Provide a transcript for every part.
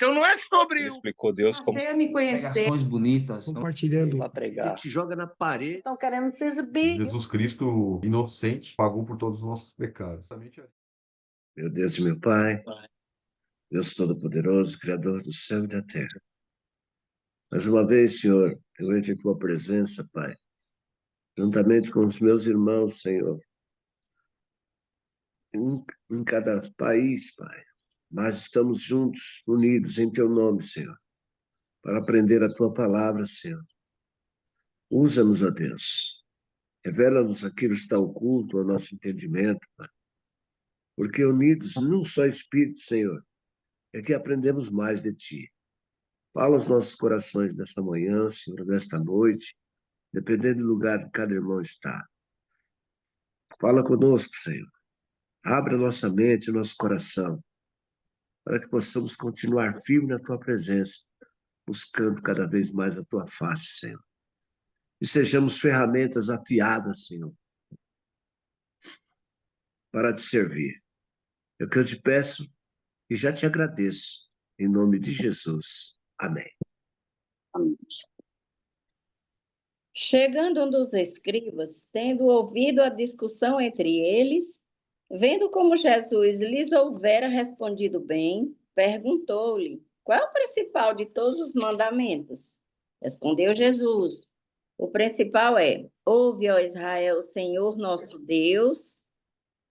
Então não é sobre Ele explicou Deus como Passei a me conhecer. Pregações bonitas. Compartilhando. para pregar. te joga na parede. Estão querendo se exibir. Jesus Cristo, inocente, pagou por todos os nossos pecados. Meu Deus e meu Pai, Deus Todo-Poderoso, Criador do céu e da terra. Mais uma vez, Senhor, eu entro em Tua presença, Pai, juntamente com os meus irmãos, Senhor, em cada país, Pai. Mas estamos juntos, unidos em Teu nome, Senhor, para aprender a Tua palavra, Senhor. Usa-nos, ó Deus. Revela-nos aquilo que está oculto ao nosso entendimento, Pai. Porque unidos num só Espírito, Senhor, é que aprendemos mais de Ti. Fala aos nossos corações nesta manhã, Senhor, nesta noite, dependendo do lugar que cada irmão está. Fala conosco, Senhor. Abre a nossa mente e nosso coração, para que possamos continuar firme na Tua presença, buscando cada vez mais a Tua face, Senhor. E sejamos ferramentas afiadas, Senhor, para Te servir. É o que eu te peço e já te agradeço, em nome de Jesus. Amém. Amém. Chegando um dos escribas, tendo ouvido a discussão entre eles, vendo como Jesus lhes houvera respondido bem, perguntou-lhe: qual é o principal de todos os mandamentos? Respondeu Jesus: o principal é: ouve, ó Israel, o Senhor nosso Deus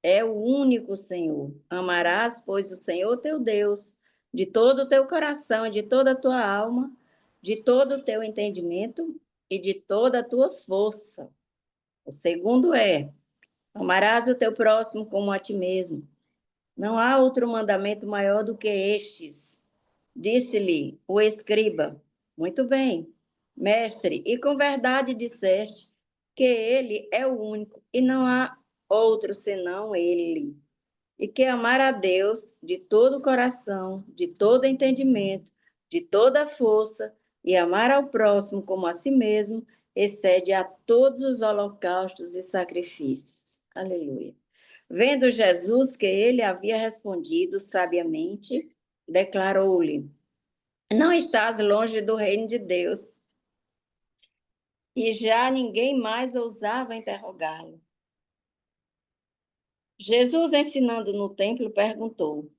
é o único Senhor. Amarás, pois, o Senhor teu Deus de todo o teu coração e de toda a tua alma, de todo o teu entendimento e de toda a tua força. O segundo é: amarás o teu próximo como a ti mesmo. Não há outro mandamento maior do que estes. Disse-lhe o escriba: muito bem, mestre, e com verdade disseste que ele é o único e não há outro senão ele. E que amar a Deus de todo o coração, de todo entendimento, de toda a força, e amar ao próximo como a si mesmo, excede a todos os holocaustos e sacrifícios. Aleluia. Vendo Jesus que ele havia respondido sabiamente, declarou-lhe: não estás longe do reino de Deus. E já ninguém mais ousava interrogá-lo. Jesus, ensinando no templo, perguntou: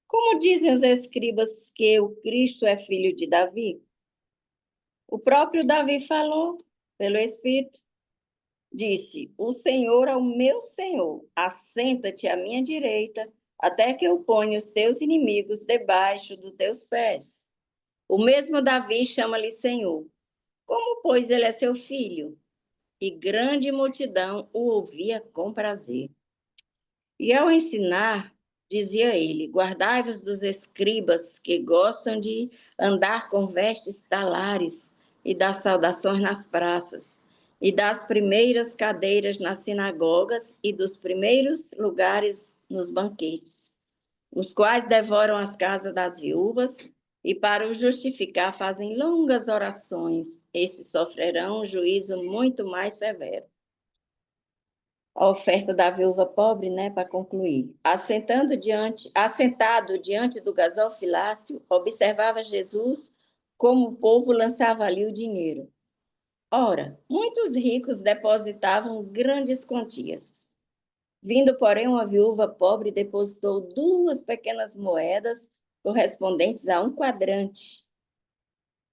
como dizem os escribas que o Cristo é filho de Davi? O próprio Davi falou pelo Espírito. Disse: o Senhor é o meu Senhor, assenta-te à minha direita, até que eu ponha os teus inimigos debaixo dos teus pés. O mesmo Davi chama-lhe Senhor. Como, pois, ele é seu filho? E grande multidão o ouvia com prazer. E ao ensinar, dizia ele: guardai-vos dos escribas que gostam de andar com vestes talares e das saudações nas praças, e das primeiras cadeiras nas sinagogas e dos primeiros lugares nos banquetes, os quais devoram as casas das viúvas e, para o justificar, fazem longas orações. Esses sofrerão um juízo muito mais severo. A oferta da viúva pobre, né, para concluir. Assentado diante do gasofilácio, observava Jesus como o povo lançava ali o dinheiro. Ora, muitos ricos depositavam grandes quantias. Vindo, porém, uma viúva pobre, depositou 2 pequenas moedas correspondentes a 1 quadrante.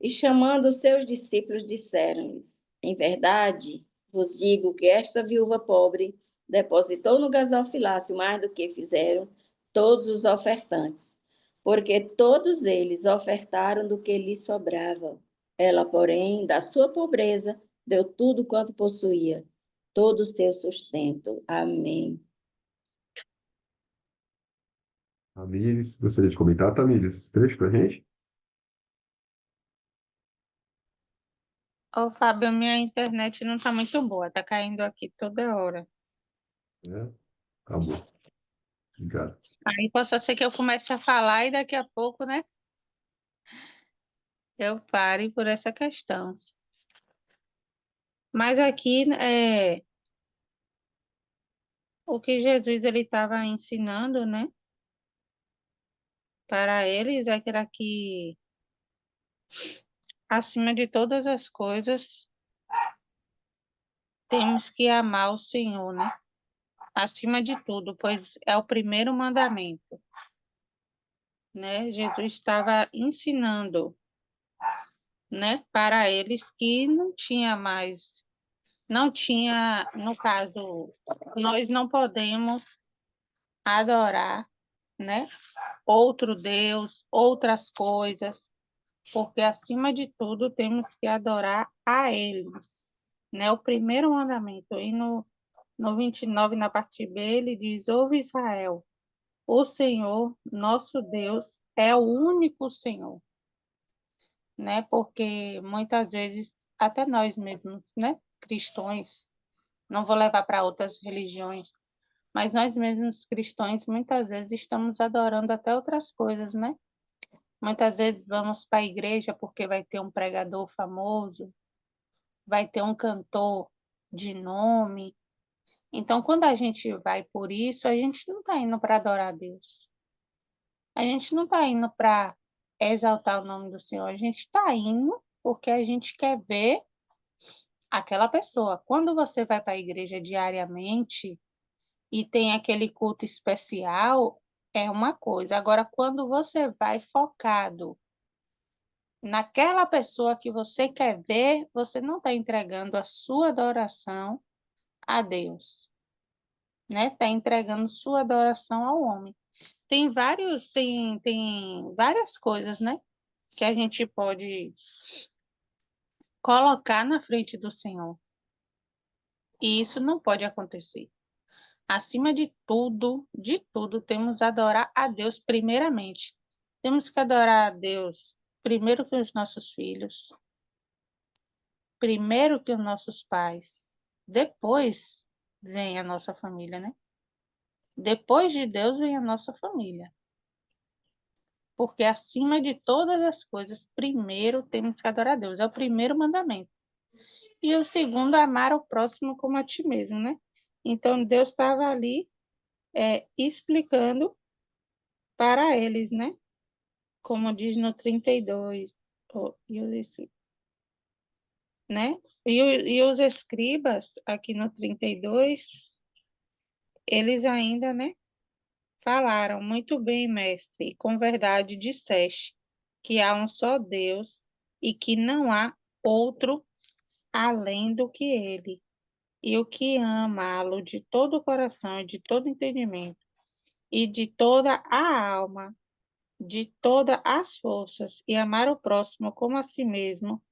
E chamando os seus discípulos, disseram-lhes: em verdade, vos digo que esta viúva pobre depositou no gasofilácio mais do que fizeram todos os ofertantes, porque todos eles ofertaram do que lhe sobrava. Ela, porém, da sua pobreza, deu tudo quanto possuía, todo o seu sustento. Amém. Tamires, gostaria de comentar, Tamires, esse trecho pra gente? Ô, Fábio, minha internet não está muito boa, está caindo aqui toda hora. É? Tá bom. Obrigado. Aí possa ser que eu comece a falar e daqui a pouco, né, eu pare por essa questão. Mas aqui, o que Jesus ele estava ensinando, né, Para eles era que, acima de todas as coisas, temos que amar o Senhor, né? Acima de tudo, pois é o primeiro mandamento, né? Jesus estava ensinando, né, para eles que não tinha mais, não tinha, no caso, nós não podemos adorar, né, outro Deus, outras coisas, porque acima de tudo temos que adorar a eles, né? O primeiro mandamento. E no 29, na parte B, ele diz: Ouve Israel, o Senhor, nosso Deus, é o único Senhor, né? Porque muitas vezes, até nós mesmos, né, cristãos, não vou levar para outras religiões, mas nós mesmos cristãos, muitas vezes estamos adorando até outras coisas, né? Muitas vezes vamos para a igreja porque vai ter um pregador famoso, vai ter um cantor de nome. Então, quando a gente vai por isso, a gente não está indo para adorar a Deus. A gente não está indo para exaltar o nome do Senhor. A gente está indo porque a gente quer ver aquela pessoa. Quando você vai para a igreja diariamente e tem aquele culto especial, é uma coisa. Agora, quando você vai focado naquela pessoa que você quer ver, você não está entregando a sua adoração a Deus, né? Está entregando sua adoração ao homem. Tem várias coisas, né, que a gente pode colocar na frente do Senhor. E isso não pode acontecer. Acima de tudo, temos que adorar a Deus primeiramente. Temos que adorar a Deus primeiro que os nossos filhos, primeiro que os nossos pais, depois vem a nossa família, né? Depois de Deus vem a nossa família. Porque acima de todas as coisas, primeiro temos que adorar a Deus. É o primeiro mandamento. E o segundo, amar o próximo como a ti mesmo, né? Então, Deus estava ali explicando para eles, né? Como diz no 32, né? E os escribas, aqui no 32, eles ainda, né, falaram: muito bem, mestre, e com verdade disseste que há um só Deus e que não há outro além do que ele. E o que amá-lo de todo o coração e de todo entendimento e de toda a alma, de todas as forças, e amar o próximo como a si mesmo,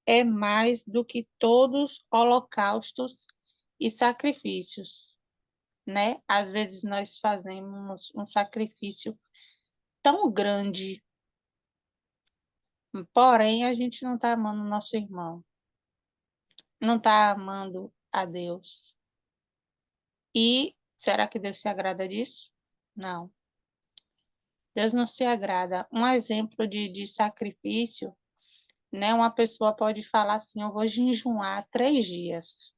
é mais do que todos holocaustos e sacrifícios, né? Às vezes nós fazemos um sacrifício tão grande, porém a gente não está amando o nosso irmão, não está amando a Deus. E será que Deus se agrada disso? Não. Deus não se agrada. Um exemplo de sacrifício, né? Uma pessoa pode falar assim: eu vou jejuar 3 dias.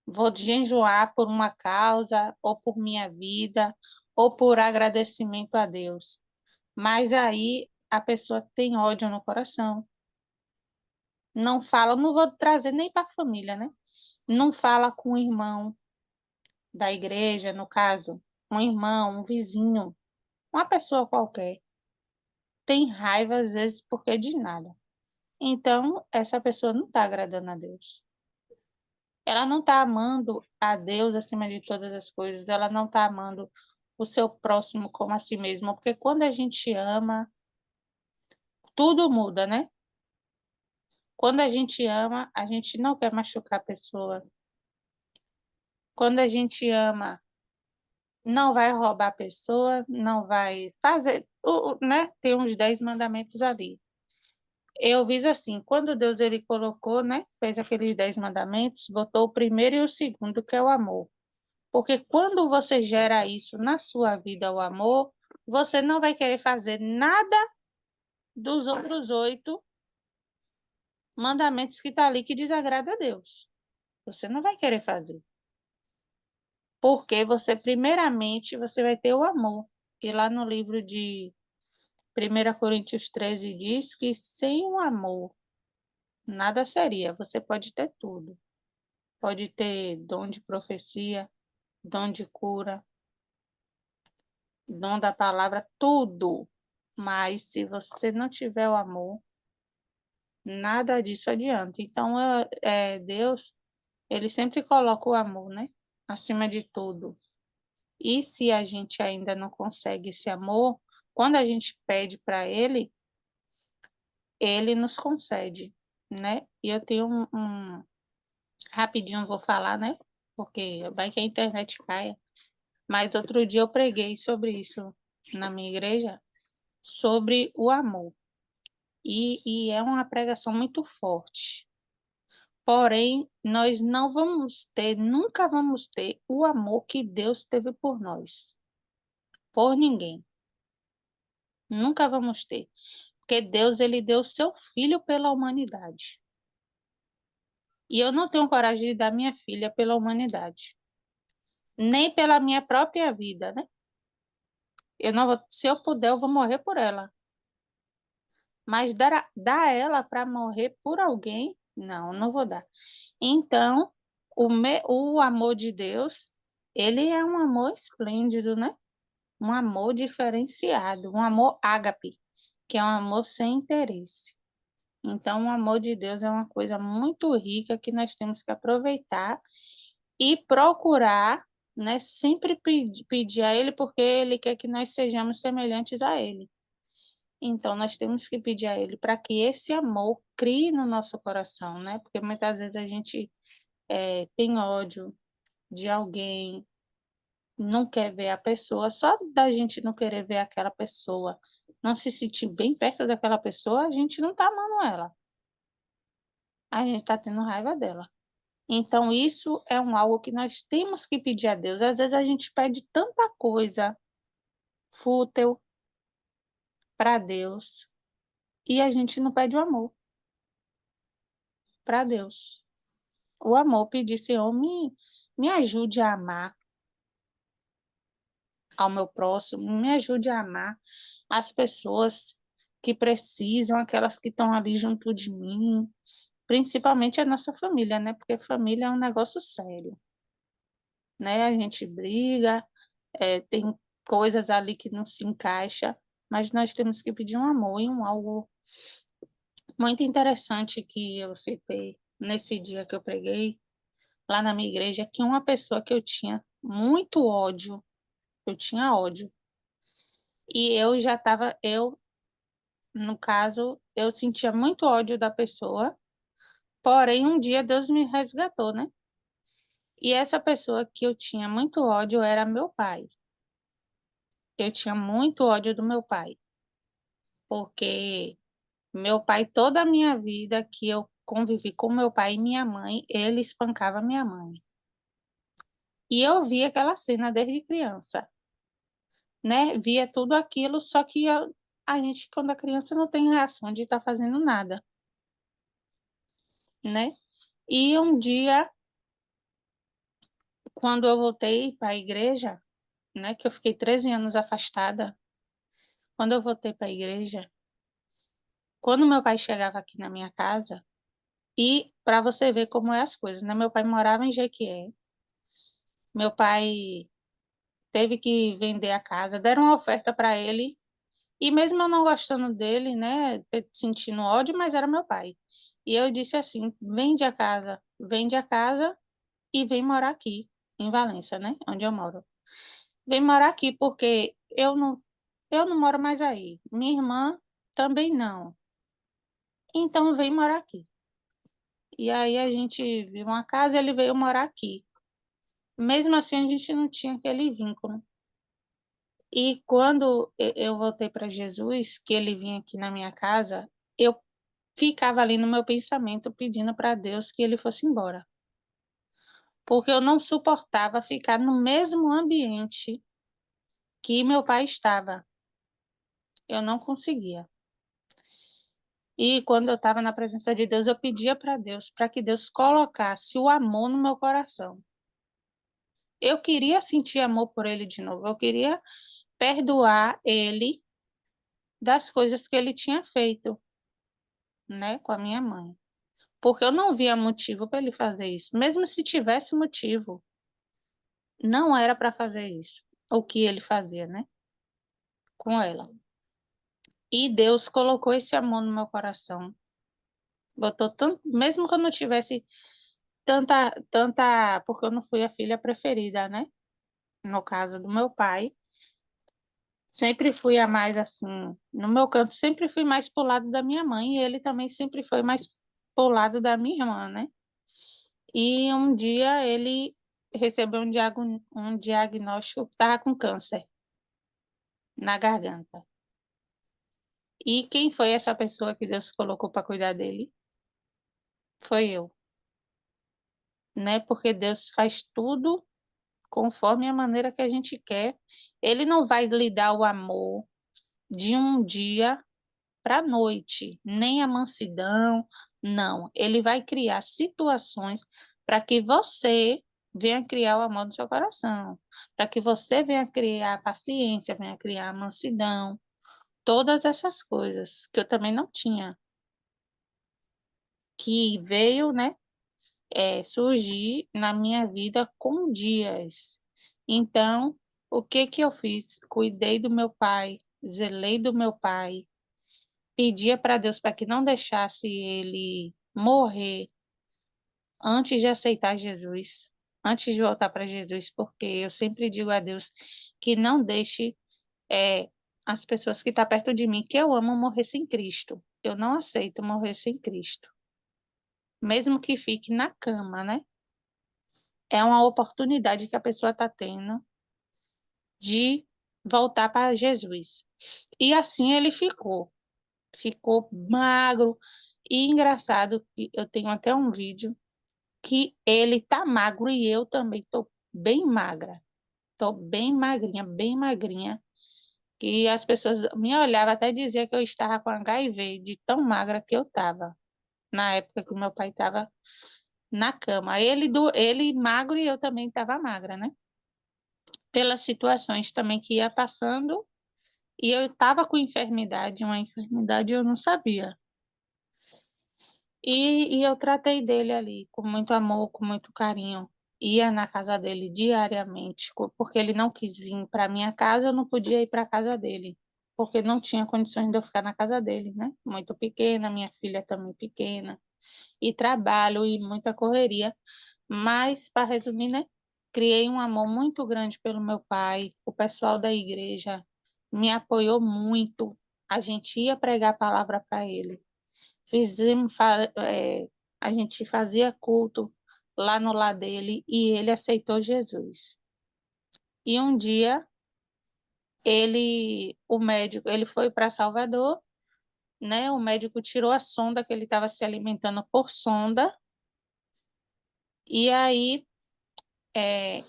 Vou jejuar por uma causa, ou por minha vida, ou por agradecimento a Deus. Mas aí a pessoa tem ódio no coração. Não fala, não vou trazer nem para a família, né? Não fala com o irmão da igreja, no caso, um irmão, um vizinho, uma pessoa qualquer. Tem raiva às vezes porque é de nada. Então, essa pessoa não está agradando a Deus. Ela não está amando a Deus acima de todas as coisas. Ela não está amando o seu próximo como a si mesmo. Porque quando a gente ama, tudo muda, né? Quando a gente ama, a gente não quer machucar a pessoa. Quando a gente ama, não vai roubar a pessoa, não vai fazer, né? Tem uns 10 mandamentos ali. Eu vi assim, quando Deus ele colocou, né? Fez aqueles 10 mandamentos, botou o primeiro e o segundo, que é o amor. Porque quando você gera isso na sua vida, o amor, você não vai querer fazer nada dos outros 8 mandamentos que está ali que desagrada a Deus. Você não vai querer fazer. Porque você, primeiramente, você vai ter o amor. E lá no livro de 1 Coríntios 13 diz que sem o amor nada seria. Você pode ter tudo. Pode ter dom de profecia, dom de cura, dom da palavra, tudo. Mas se você não tiver o amor, nada disso adianta. Então, Deus, ele sempre coloca o amor, né? Acima de tudo. E se a gente ainda não consegue esse amor, quando a gente pede para ele, ele nos concede, né? E eu tenho rapidinho vou falar, né? Porque vai que a internet caia. Mas outro dia eu preguei sobre isso na minha igreja, sobre o amor. E é uma pregação muito forte. Porém, nós não vamos ter, nunca vamos ter o amor que Deus teve por nós. Por ninguém. Nunca vamos ter. Porque Deus, ele deu seu filho pela humanidade. E eu não tenho coragem de dar minha filha pela humanidade. Nem pela minha própria vida, né? Eu não vou, se eu puder, eu vou morrer por ela. Mas dar ela para morrer por alguém, não vou dar. Então, o amor de Deus, ele é um amor esplêndido, né? Um amor diferenciado, um amor ágape, que é um amor sem interesse. Então, o amor de Deus é uma coisa muito rica que nós temos que aproveitar e procurar, né? Sempre pedir a Ele, porque Ele quer que nós sejamos semelhantes a Ele. Então, nós temos que pedir a Ele para que esse amor crie no nosso coração, né? Porque muitas vezes a gente tem ódio de alguém, não quer ver a pessoa, só da gente não querer ver aquela pessoa, não se sentir bem perto daquela pessoa, a gente não está amando ela. A gente está tendo raiva dela. Então, isso é algo que nós temos que pedir a Deus. Às vezes a gente pede tanta coisa fútil para Deus e a gente não pede o amor para Deus. O amor, pedir, Senhor, me ajude a amar ao meu próximo, me ajude a amar as pessoas que precisam, aquelas que estão ali junto de mim, principalmente a nossa família, né? Porque família é um negócio sério, né? A gente briga, tem coisas ali que não se encaixa, mas nós temos que pedir um amor e algo muito interessante que eu citei nesse dia que eu preguei lá na minha igreja, que uma pessoa que eu tinha muito ódio, eu tinha ódio, e no caso, eu sentia muito ódio da pessoa, porém um dia Deus me resgatou, né? E essa pessoa que eu tinha muito ódio era meu pai. Eu tinha muito ódio do meu pai, porque meu pai, toda a minha vida que eu convivi com meu pai e minha mãe, ele espancava minha mãe. E eu via aquela cena desde criança, né? Via tudo aquilo, só que a gente, quando é criança, não tem reação de estar fazendo nada, né? E um dia, quando eu voltei para a igreja, né, que eu fiquei 13 anos afastada, quando eu voltei para a igreja, quando meu pai chegava aqui na minha casa, e para você ver como é as coisas, né? Meu pai morava em Jequié, meu pai teve que vender a casa, deram uma oferta para ele, e mesmo eu não gostando dele, né, sentindo ódio, mas era meu pai. E eu disse assim: vende a casa e vem morar aqui, em Valência, né, onde eu moro. Vem morar aqui, porque eu não moro mais aí. Minha irmã também não. Então vem morar aqui. E aí a gente viu uma casa e ele veio morar aqui. Mesmo assim, a gente não tinha aquele vínculo. E quando eu voltei para Jesus, que ele vinha aqui na minha casa, eu ficava ali no meu pensamento pedindo para Deus que ele fosse embora. Porque eu não suportava ficar no mesmo ambiente que meu pai estava. Eu não conseguia. E quando eu estava na presença de Deus, eu pedia para Deus, para que Deus colocasse o amor no meu coração. Eu queria sentir amor por ele de novo. Eu queria perdoar ele das coisas que ele tinha feito, né, com a minha mãe. Porque eu não via motivo para ele fazer isso. Mesmo se tivesse motivo, não era para fazer isso. O que ele fazia, né, com ela. E Deus colocou esse amor no meu coração. Botou tanto, mesmo que eu não tivesse tanta, porque eu não fui a filha preferida, né? No caso do meu pai, sempre fui a mais assim, no meu canto, sempre fui mais pro lado da minha mãe, e ele também sempre foi mais pro lado da minha irmã, né? E um dia ele recebeu um diagnóstico que estava com câncer na garganta. E quem foi essa pessoa que Deus colocou para cuidar dele? Foi eu, né? Porque Deus faz tudo conforme a maneira que a gente quer. Ele não vai lhe dar o amor de um dia para a noite, nem a mansidão, não. Ele vai criar situações para que você venha criar o amor no seu coração, para que você venha criar a paciência, venha criar a mansidão, todas essas coisas que eu também não tinha, que veio, né, surgir na minha vida com dias. Então, o que que eu fiz? Cuidei do meu pai, zelei do meu pai, pedia para Deus para que não deixasse ele morrer antes de aceitar Jesus, antes de voltar para Jesus, porque eu sempre digo a Deus que não deixe as pessoas que estão perto de mim, que eu amo, morrer sem Cristo. Eu não aceito morrer sem Cristo. Mesmo que fique na cama, né? É uma oportunidade que a pessoa está tendo de voltar para Jesus. E assim ele ficou magro. E engraçado que eu tenho até um vídeo que ele tá magro e eu também tô bem magra. Tô bem magrinha, bem magrinha. Que as pessoas me olhavam até dizer que eu estava com HIV, de tão magra que eu estava. Na época que o meu pai estava na cama. Ele magro e eu também estava magra, né? Pelas situações também que ia passando. E eu estava com enfermidade, uma enfermidade eu não sabia. E eu tratei dele ali com muito amor, com muito carinho. Ia na casa dele diariamente, porque ele não quis vir para minha casa, eu não podia ir para a casa dele, porque não tinha condições de eu ficar na casa dele, né? Muito pequena, minha filha também pequena, e trabalho e muita correria. Mas, para resumir, né? Criei um amor muito grande pelo meu pai, o pessoal da igreja me apoiou muito. A gente ia pregar a palavra para ele. Fizemos, a gente fazia culto lá no lar dele e ele aceitou Jesus. E um dia o médico, ele foi para Salvador, né? O médico tirou a sonda que ele estava se alimentando por sonda e aí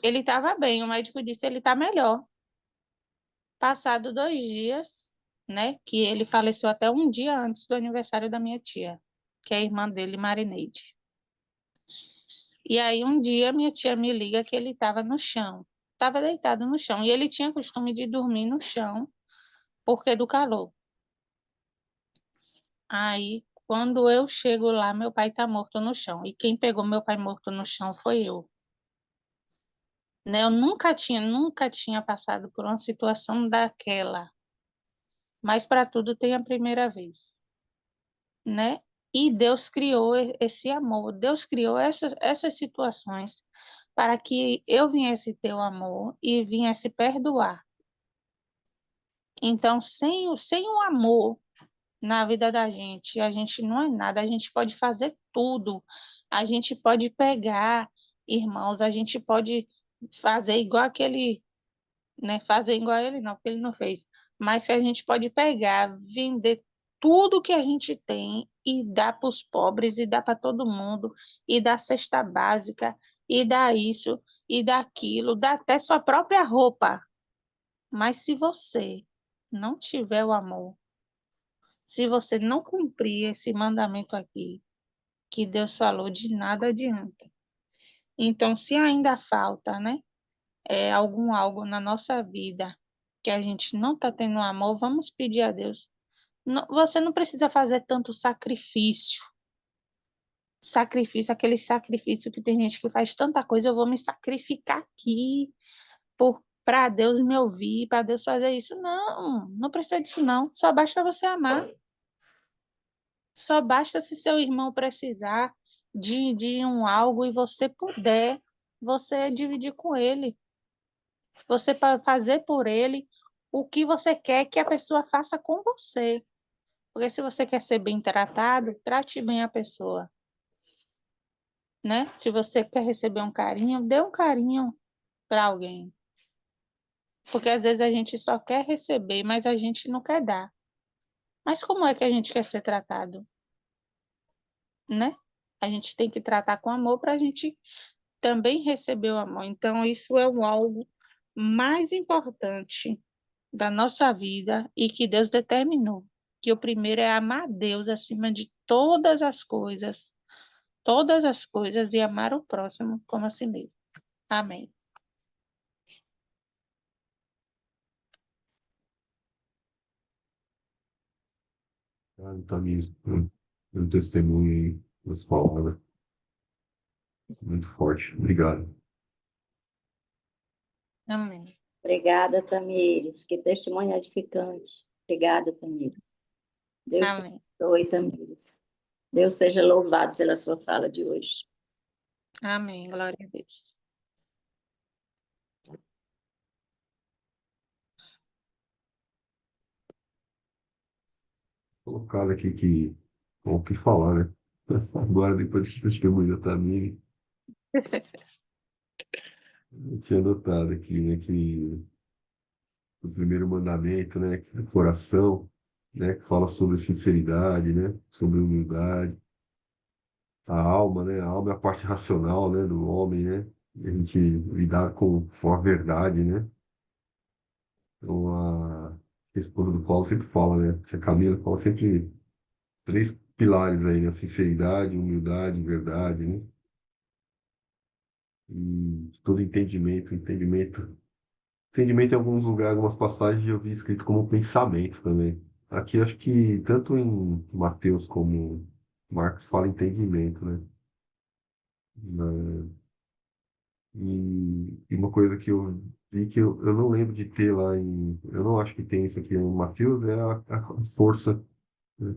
ele estava bem. O médico disse ele está melhor. Passado 2 dias, né? Que ele faleceu até um dia antes do aniversário da minha tia, que é a irmã dele, Marineide. E aí um dia minha tia me liga que ele estava no chão, estava deitado no chão, e ele tinha costume de dormir no chão porque do calor. Aí quando eu chego lá, meu pai está morto no chão, e quem pegou meu pai morto no chão foi eu. Né? Eu nunca tinha passado por uma situação daquela, mas para tudo tem a primeira vez, né? E Deus criou esse amor, Deus criou essas situações para que eu viesse ter o amor e viesse perdoar. Então, sem o amor na vida da gente, a gente não é nada, a gente pode fazer tudo, a gente pode pegar, irmãos, a gente pode fazer igual aquele, né? Fazer igual ele, não, porque ele não fez, mas que a gente pode pegar, vender tudo que a gente tem e dar para os pobres, e dar para todo mundo, e dar cesta básica, e dar isso, e dar aquilo, dar até sua própria roupa. Mas se você não tiver o amor, se você não cumprir esse mandamento aqui, que Deus falou, de nada adianta. Então, se ainda falta, né, algum algo na nossa vida que a gente não está tendo amor, vamos pedir a Deus. Você não precisa fazer tanto sacrifício. Aquele sacrifício que tem gente que faz tanta coisa, eu vou me sacrificar aqui para Deus me ouvir, para Deus fazer isso. Não, não precisa disso não. Só basta você amar. Só basta se seu irmão precisar de um algo e você puder, você dividir com ele. Você fazer por ele o que você quer que a pessoa faça com você. Porque se você quer ser bem tratado, trate bem a pessoa, né? Se você quer receber um carinho, dê um carinho para alguém. Porque às vezes a gente só quer receber, mas a gente não quer dar. Mas como é que a gente quer ser tratado, né? A gente tem que tratar com amor para a gente também receber o amor. Então, isso é o algo mais importante da nossa vida e que Deus determinou. Que o primeiro é amar Deus acima de todas as coisas, e amar o próximo como a si mesmo. Amém. Tamires, um testemunho aí, das palavras, muito forte. Obrigado. Amém. Obrigada, Tamires. Que testemunho edificante. Obrigada, Tamires. Deus te Amém. abençoe, Tamires. Deus seja louvado pela sua fala de hoje. Amém. Glória a Deus. Colocado aqui que, bom, o que falar, né? Agora, depois desse testemunho da Tamires, eu tinha notado aqui, né, que o primeiro mandamento, né, que é o coração, né, que fala sobre sinceridade, né, sobre humildade, a alma, né, a alma é a parte racional, né, do homem, né, e a gente lidar com a verdade, né, então a esposa do Paulo sempre fala, né, a Camila fala sempre três pilares aí, né, sinceridade, humildade, verdade, né, e todo entendimento em alguns lugares, algumas passagens eu vi escrito como pensamento também. Aqui acho que tanto em Mateus como Marcos fala entendimento, né? E uma coisa que eu vi que eu não lembro de ter lá em. Eu não acho que tem isso aqui em Mateus, é a força, né?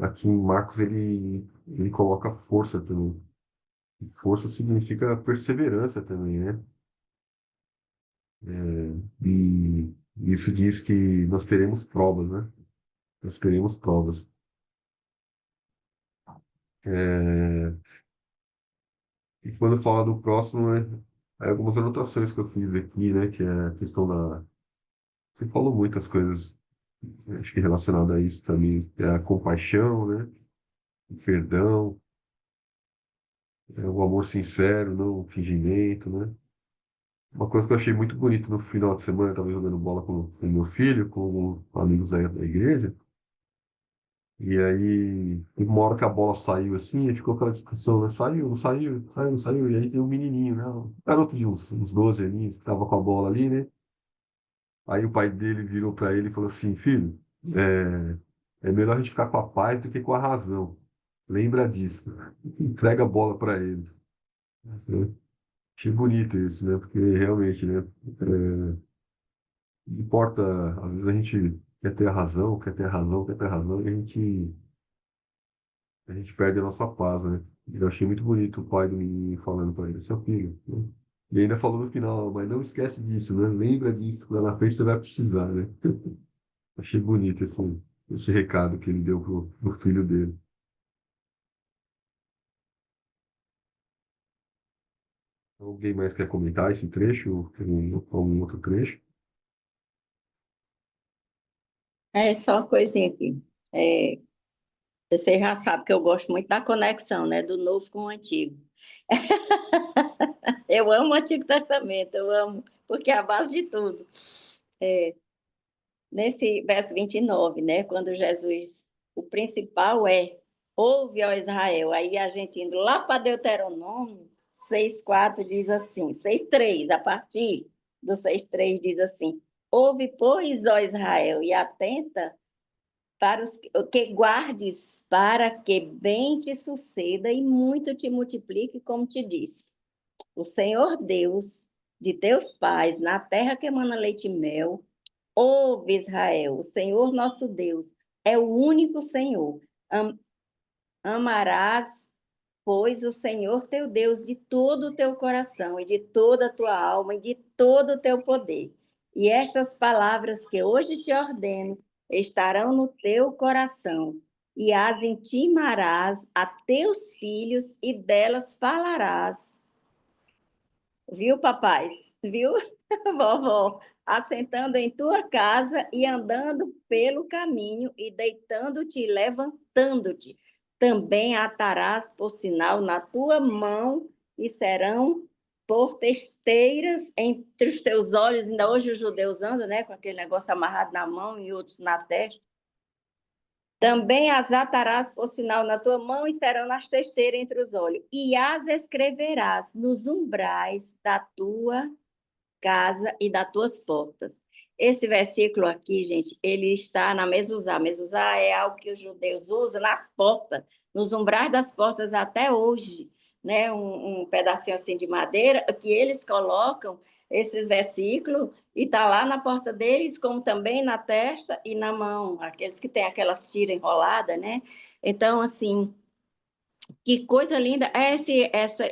Aqui em Marcos ele coloca força também. E força significa perseverança também, né? E isso diz que nós teremos provas, né? Nós teremos provas. É, e quando fala do próximo, né, aí algumas anotações que eu fiz aqui, né, que é a questão da... Você falou muitas coisas, né, acho que relacionado a isso também, que é a compaixão, né, o perdão, o amor sincero, não o fingimento, né. Uma coisa que eu achei muito bonito no final de semana, eu estava jogando bola com meu filho, com amigos aí da igreja, e aí, uma hora que a bola saiu assim, aí ficou aquela discussão, né? Saiu, não saiu, saiu, não saiu. E aí tem um menininho, né? Um garoto de uns 12 aninhos, que tava com a bola ali, né? Aí o pai dele virou para ele e falou assim: Filho, é melhor a gente ficar com a paz do que com a razão. Lembra disso. Entrega a bola para ele. Né? Achei bonito isso, né? Porque realmente, né? Não importa, às vezes a gente quer ter a razão, quer ter a razão, quer ter a razão, e a gente perde a nossa paz, né? Eu achei muito bonito o pai do menino falando para ele: Seu filho, né? E ainda falou no final: Mas não esquece disso, né? Lembra disso, que lá na frente você vai precisar, né? Achei bonito esse recado que ele deu pro filho dele. Alguém mais quer comentar esse trecho ou algum outro trecho? É só uma coisinha aqui. É, você já sabe que eu gosto muito da conexão, né? Do novo com o antigo. Eu amo o Antigo Testamento, eu amo, porque é a base de tudo. Nesse verso 29, né? Quando Jesus, o principal é: ouve, ó Israel. Aí a gente indo lá para Deuteronômio 6,4 diz assim, 6,3, a partir do 6,3 diz assim: Ouve, pois, ó Israel, e atenta para os que guardes, para que bem te suceda e muito te multiplique, como te disse. O Senhor Deus de teus pais, na terra que emana leite e mel, ouve, Israel, o Senhor nosso Deus é o único Senhor. Amarás, pois, o Senhor teu Deus de todo o teu coração e de toda a tua alma e de todo o teu poder. E estas palavras que hoje te ordeno estarão no teu coração, e as intimarás a teus filhos, e delas falarás. Viu, papais? Viu, vovó? Assentando em tua casa e andando pelo caminho e deitando-te e levantando-te. Também atarás por sinal na tua mão e serão por testeiras entre os teus olhos. Ainda hoje os judeus andam, né, com aquele negócio amarrado na mão e outros na testa. Também as atarás por sinal na tua mão e serão nas testeiras entre os olhos. E as escreverás nos umbrais da tua casa e das tuas portas. Esse versículo aqui, gente, ele está na mezuzá. Mezuzá é algo que os judeus usam nas portas, nos umbrais das portas até hoje, né? Um pedacinho assim de madeira que eles colocam esses versículos e está lá na porta deles, como também na testa e na mão, aqueles que têm aquelas tiras enroladas, né? Então, assim, que coisa linda é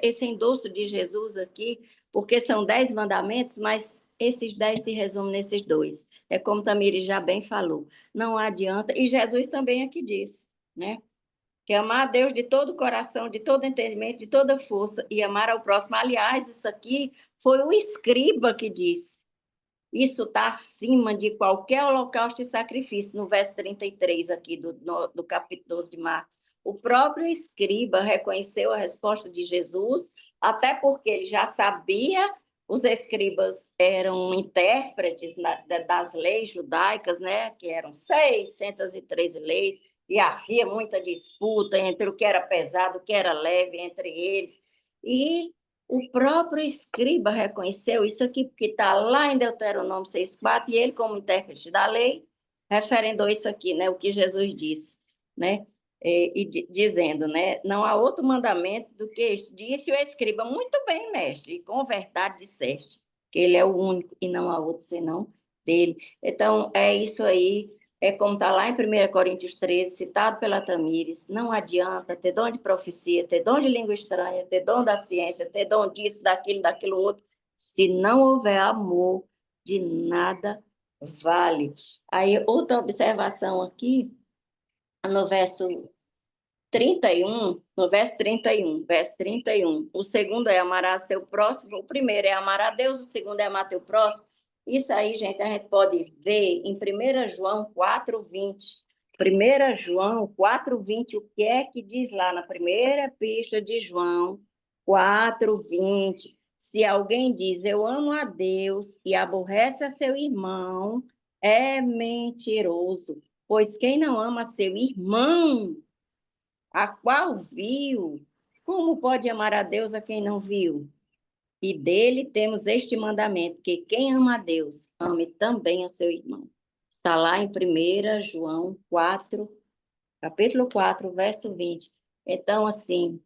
esse endosso de Jesus aqui, porque são 10 mandamentos, mas esses 10 se resumem nesses dois. É como Tamires já bem falou, não adianta, e Jesus também aqui disse, né? Que amar a Deus de todo o coração, de todo entendimento, de toda força, e amar ao próximo. Aliás, isso aqui foi o escriba que disse. Isso está acima de qualquer holocausto e sacrifício, no verso 33 aqui do capítulo 12 de Marcos. O próprio escriba reconheceu a resposta de Jesus, até porque ele já sabia, os escribas eram intérpretes das leis judaicas, né? Que eram 613 leis, e havia muita disputa entre o que era pesado, o que era leve entre eles. E o próprio escriba reconheceu isso aqui, porque está lá em Deuteronômio 6,4, e ele, como intérprete da lei, referendou isso aqui, né, o que Jesus disse, né, dizendo, né, não há outro mandamento do que este. Disse o escriba, muito bem, mestre, e com verdade disseste, que ele é o único e não há outro senão dele. Então, é isso aí. É como está lá em 1 Coríntios 13, citado pela Tamires, não adianta ter dom de profecia, ter dom de língua estranha, ter dom da ciência, ter dom disso, daquilo outro, se não houver amor, de nada vale. Aí, outra observação aqui, no verso 31, verso 31, o segundo é amar a seu próximo, o primeiro é amar a Deus, o segundo é amar teu próximo. Isso aí, gente, a gente pode ver em 1 João 4,20. 1 João 4,20, o que é que diz lá na primeira epístola de João 4,20? Se alguém diz, eu amo a Deus e aborrece a seu irmão, é mentiroso, pois quem não ama seu irmão, a qual viu, como pode amar a Deus a quem não viu? E dele temos este mandamento, que quem ama a Deus, ame também o seu irmão. Está lá em 1 João 4, capítulo 4, verso 20. Então, assim,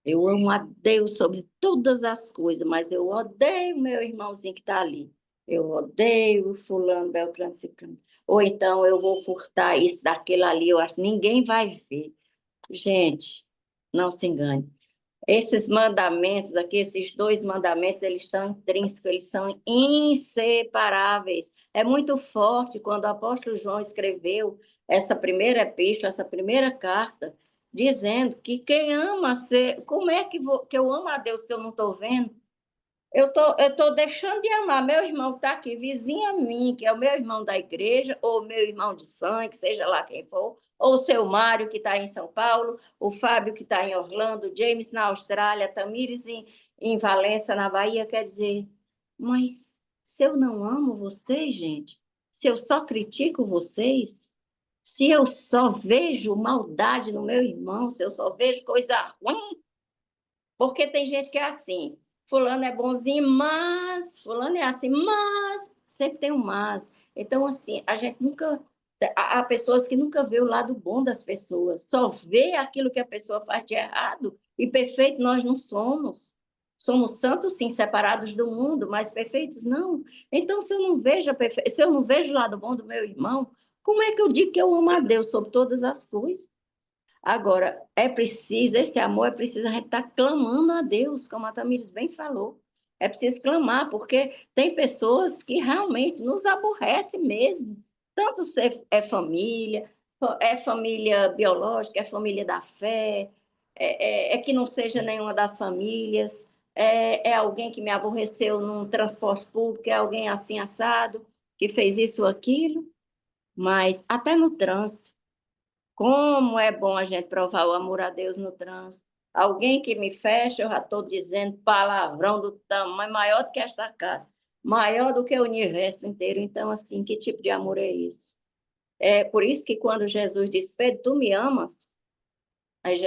eu amo a Deus sobre todas as coisas, mas eu odeio o meu irmãozinho que está ali. Eu odeio o fulano, beltrano, ciclano. Ou então eu vou furtar isso daquele ali, eu acho que ninguém vai ver. Gente, não se engane. Esses mandamentos aqui, esses dois mandamentos, eles estão intrínsecos, eles são inseparáveis. É muito forte quando o apóstolo João escreveu essa primeira epístola, essa primeira carta, dizendo que quem ama ser... Como é que eu amo a Deus que eu não estou vendo? Eu tô deixando de amar meu irmão que está aqui, vizinho a mim, que é o meu irmão da igreja, ou meu irmão de sangue, seja lá quem for, ou o seu Mário, que está em São Paulo, o Fábio, que está em Orlando, James na Austrália, Tamires em Valença, na Bahia. Quer dizer, mas se eu não amo vocês, gente, se eu só critico vocês, se eu só vejo maldade no meu irmão, se eu só vejo coisa ruim, porque tem gente que é assim, fulano é bonzinho, mas fulano é assim, mas sempre tem um mas. Então, assim, a gente nunca... Há pessoas que nunca vê o lado bom das pessoas, só vê aquilo que a pessoa faz de errado, e perfeito nós não somos. Somos santos, sim, separados do mundo, mas perfeitos não. Então, se eu não vejo se eu não vejo o lado bom do meu irmão, como é que eu digo que eu amo a Deus sobre todas as coisas? Agora, é preciso, esse amor é preciso a gente estar clamando a Deus, como a Tamires bem falou. É preciso clamar, porque tem pessoas que realmente nos aborrecem mesmo. Tanto se é família biológica, é família da fé, é que não seja nenhuma das famílias, é alguém que me aborreceu num transporte público, é alguém assim assado, que fez isso ou aquilo, mas até no trânsito. Como é bom a gente provar o amor a Deus no trânsito. Alguém que me fecha, eu já estou dizendo palavrão do tamanho maior do que esta casa, maior do que o universo inteiro. Então, assim, que tipo de amor é esse? É por isso que quando Jesus disse, Pedro, tu me amas? Aí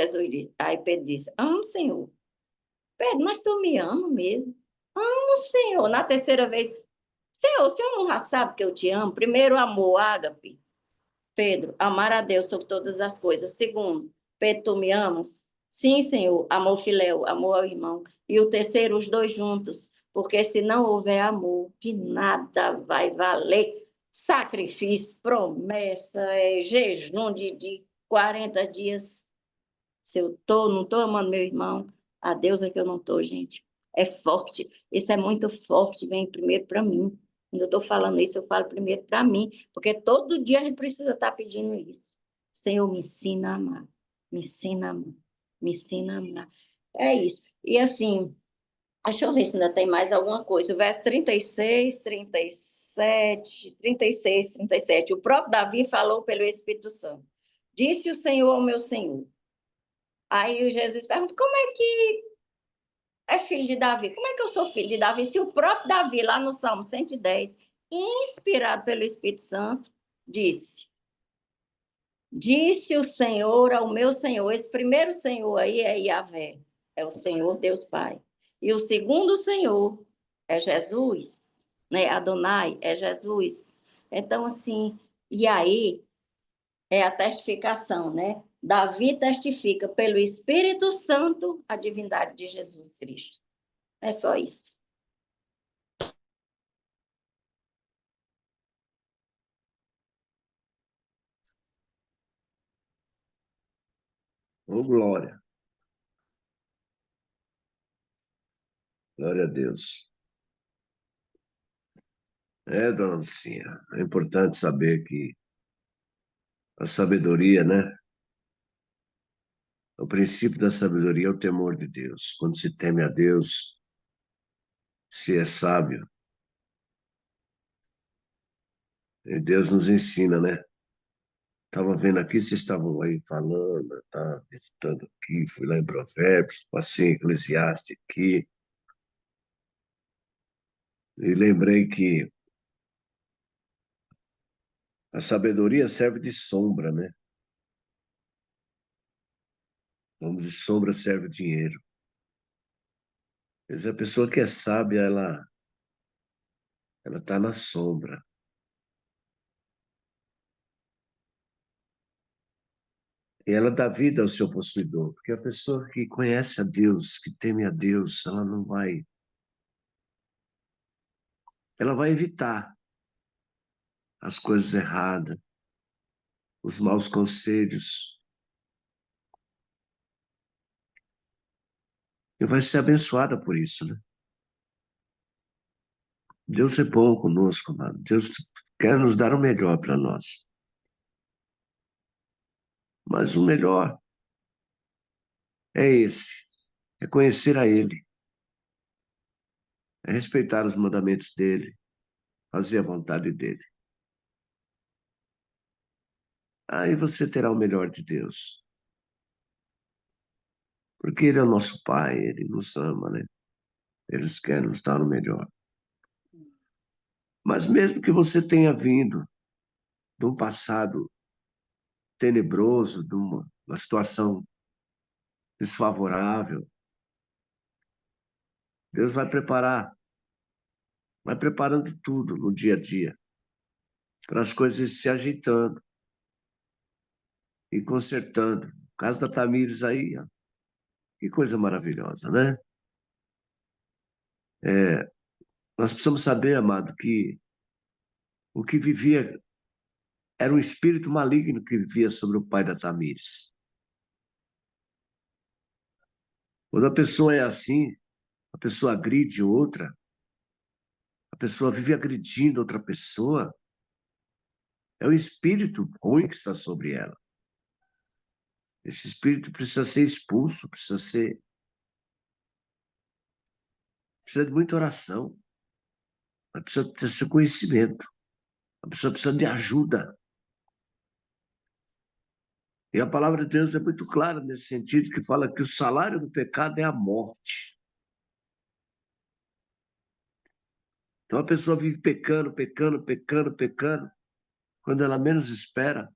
Pedro disse, amo, Senhor. Pedro, mas tu me ama mesmo? Amo, Senhor. Na terceira vez, Senhor, o Senhor não já sabe que eu te amo? Primeiro, amor, ágape. Pedro, amar a Deus sobre todas as coisas. Segundo, Pedro, tu me amas? Sim, Senhor, amor filéu, amor ao irmão. E o terceiro, os dois juntos, porque se não houver amor, de nada vai valer sacrifício, promessa, jejum de 40 dias. Se eu não estou amando meu irmão, a Deus é que eu não estou, gente. É forte, isso é muito forte, vem primeiro para mim. Quando eu estou falando isso, eu falo primeiro para mim, porque todo dia a gente precisa estar pedindo isso. Senhor, me ensina a amar, me ensina a amar, me ensina a amar. É isso. E assim, deixa eu ver se ainda tem mais alguma coisa. O verso 36, 37, 36, 37. O próprio Davi falou pelo Espírito Santo. Disse o Senhor ao meu Senhor. Aí o Jesus pergunta, como é que é filho de Davi? Como é que eu sou filho de Davi? Se o próprio Davi, lá no Salmo 110, inspirado pelo Espírito Santo, disse o Senhor ao meu Senhor. Esse primeiro Senhor aí é Yahvé, é o Senhor Deus Pai. E o segundo Senhor é Jesus, né? Adonai é Jesus. Então, assim, e aí é a testificação, né? Davi testifica pelo Espírito Santo a divindade de Jesus Cristo. É só isso. Oh, glória. Glória a Deus. Dona Lucinha, é importante saber que a sabedoria, né? O princípio da sabedoria é o temor de Deus. Quando se teme a Deus, se é sábio, e Deus nos ensina, né? Estava vendo aqui, vocês estavam aí falando, tá visitando aqui, fui lá em Provérbios, passei em Eclesiastes aqui, e lembrei que a sabedoria serve de sombra, né? Vamos de sombra serve o dinheiro. Mas a pessoa que é sábia, ela está na sombra. E ela dá vida ao seu possuidor, porque a pessoa que conhece a Deus, que teme a Deus, ela vai evitar as coisas erradas, os maus conselhos, e vai ser abençoada por isso, né? Deus é bom conosco, amado. Deus quer nos dar o melhor para nós. Mas o melhor é esse, é conhecer a Ele, é respeitar os mandamentos dEle, fazer a vontade dEle. Aí você terá o melhor de Deus. Porque Ele é o nosso Pai, Ele nos ama, né? Ele quer nos dar o melhor. Mas mesmo que você tenha vindo de um passado tenebroso, de uma situação desfavorável, Deus vai preparar vai preparando tudo no dia a dia, para as coisas se ajeitando e consertando. O caso da Tamires aí, ó, que coisa maravilhosa, né? Nós precisamos saber, amado, que o que vivia era um espírito maligno que vivia sobre o pai da Tamires. Quando a pessoa é assim, a pessoa agride outra, a pessoa vive agredindo outra pessoa, é o espírito ruim que está sobre ela. Esse espírito precisa ser expulso, precisa de muita oração, precisa ter conhecimento, a pessoa precisa de ajuda. E a palavra de Deus é muito clara nesse sentido, que fala que o salário do pecado é a morte. Então a pessoa vive pecando, pecando, pecando, pecando. Quando ela menos espera,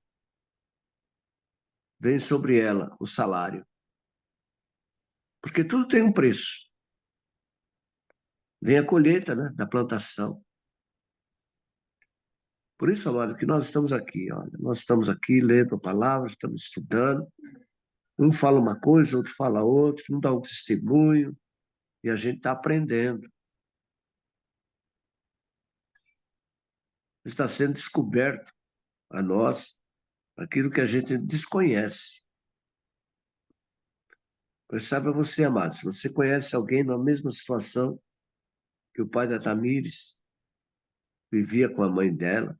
vem sobre ela o salário. Porque tudo tem um preço. Vem a colheita, né, da plantação. Por isso, amado, que nós estamos aqui. Olha, nós estamos aqui lendo a palavra, estamos estudando. Um fala uma coisa, outro fala outra, um dá um testemunho, e a gente está aprendendo. Está sendo descoberto a nós aquilo que a gente desconhece. Pois saiba você, amado, se você conhece alguém na mesma situação que o pai da Tamires vivia com a mãe dela,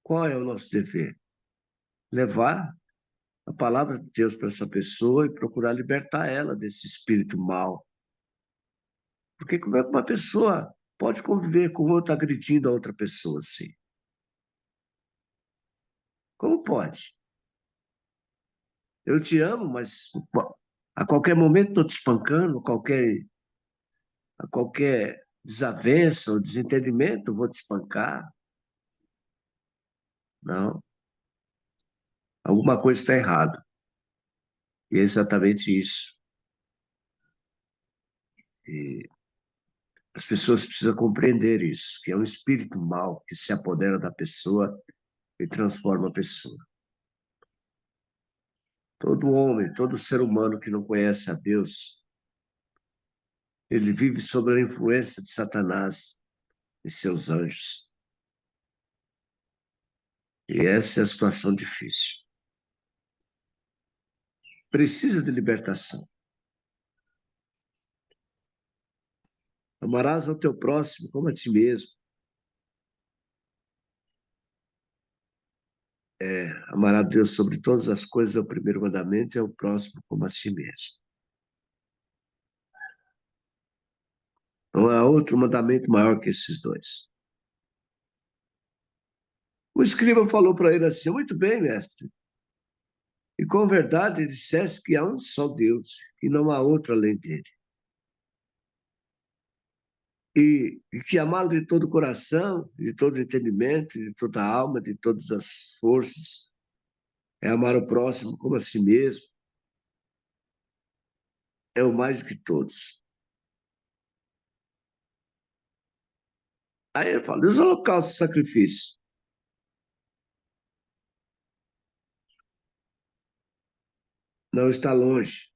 qual é o nosso dever? Levar a palavra de Deus para essa pessoa e procurar libertar ela desse espírito mau. Porque como é que uma pessoa pode conviver com outra agredindo a outra pessoa assim? Como pode? Eu te amo, mas a qualquer momento estou te espancando, a qualquer desavença ou desentendimento, vou te espancar. Não, alguma coisa está errada. E é exatamente isso. E as pessoas precisam compreender isso, que é um espírito mau que se apodera da pessoa e transforma a pessoa. Todo homem, todo ser humano que não conhece a Deus, ele vive sob a influência de Satanás e seus anjos. E essa é a situação difícil. Precisa de libertação. Amarás ao teu próximo como a ti mesmo. Amar a Deus sobre todas as coisas é o primeiro mandamento, e ao próximo como a si mesmo. Não há outro mandamento maior que esses dois. O escriba falou para ele assim: muito bem, mestre. E com verdade disseste que há um só Deus, e não há outro além dele. E que amá-lo de todo o coração, de todo o entendimento, de toda a alma, de todas as forças, é amar o próximo como a si mesmo, é o mais do que todos. Aí ele fala: e os holocaustos e sacrifícios? Não está longe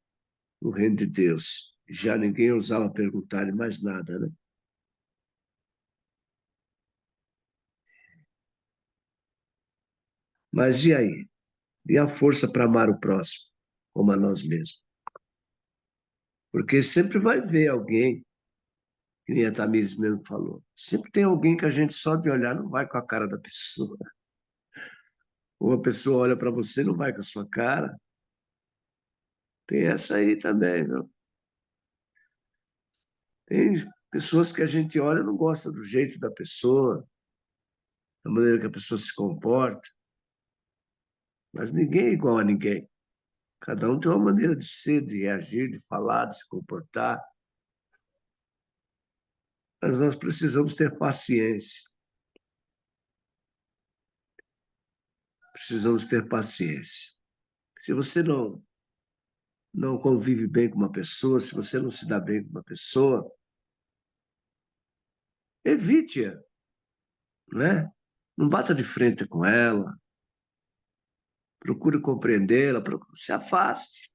o reino de Deus. Já ninguém ousava perguntar mais nada, né? Mas e aí? E a força para amar o próximo, como a nós mesmos? Porque sempre vai ver alguém, que nem a Tamires mesmo falou, sempre tem alguém que a gente só de olhar não vai com a cara da pessoa. Uma pessoa olha para você, não vai com a sua cara. Tem essa aí também, viu? Tem pessoas que a gente olha e não gosta do jeito da pessoa, da maneira que a pessoa se comporta. Mas ninguém é igual a ninguém. Cada um tem uma maneira de ser, de reagir, de falar, de se comportar. Mas nós precisamos ter paciência. Precisamos ter paciência. Se você não convive bem com uma pessoa, se você não se dá bem com uma pessoa, evite-a, né? Não bata de frente com ela, procure compreendê-la, se afaste.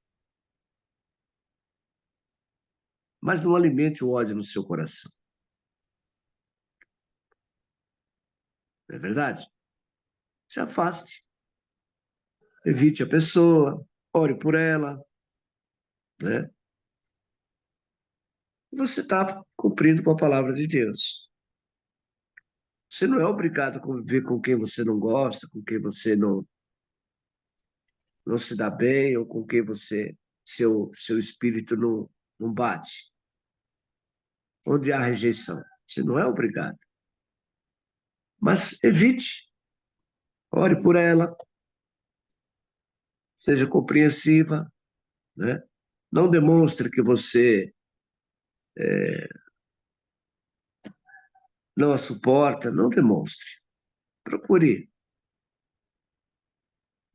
Mas não alimente o ódio no seu coração. Não é verdade? Se afaste. Evite a pessoa, ore por ela, né? Você está cumprindo com a palavra de Deus. Você não é obrigado a conviver com quem você não gosta, com quem você não se dá bem, ou com quem seu espírito não bate. Onde há rejeição. Você não é obrigado. Mas evite. Ore por ela. Seja compreensiva, né? Não demonstre que você não a suporta. Não demonstre. Procure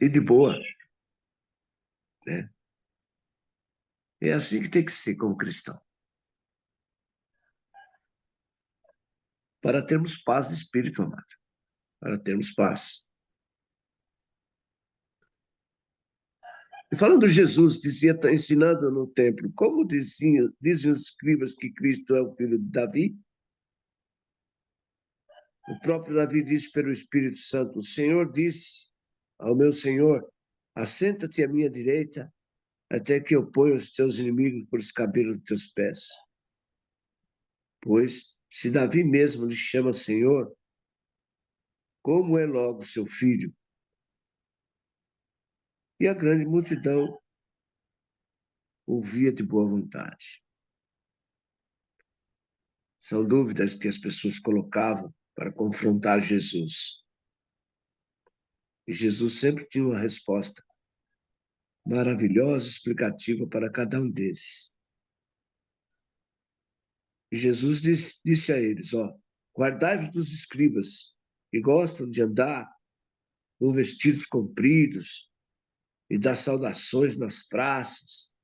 ir de boa, né? É assim que tem que ser como cristão. Para termos paz de espírito, amado. Para termos paz. E falando de Jesus, dizia, ensinando no templo, como dizem os escribas que Cristo é o filho de Davi? O próprio Davi disse pelo Espírito Santo, o Senhor disse ao meu Senhor, assenta-te à minha direita, até que eu ponha os teus inimigos por escabelo dos teus pés. Pois, se Davi mesmo lhe chama Senhor, como é logo seu filho? E a grande multidão ouvia de boa vontade. São dúvidas que as pessoas colocavam para confrontar Jesus. E Jesus sempre tinha uma resposta maravilhosa, explicativa para cada um deles. E Jesus disse a eles, guardai-vos dos escribas, que gostam de andar com vestidos compridos e das saudações nas praças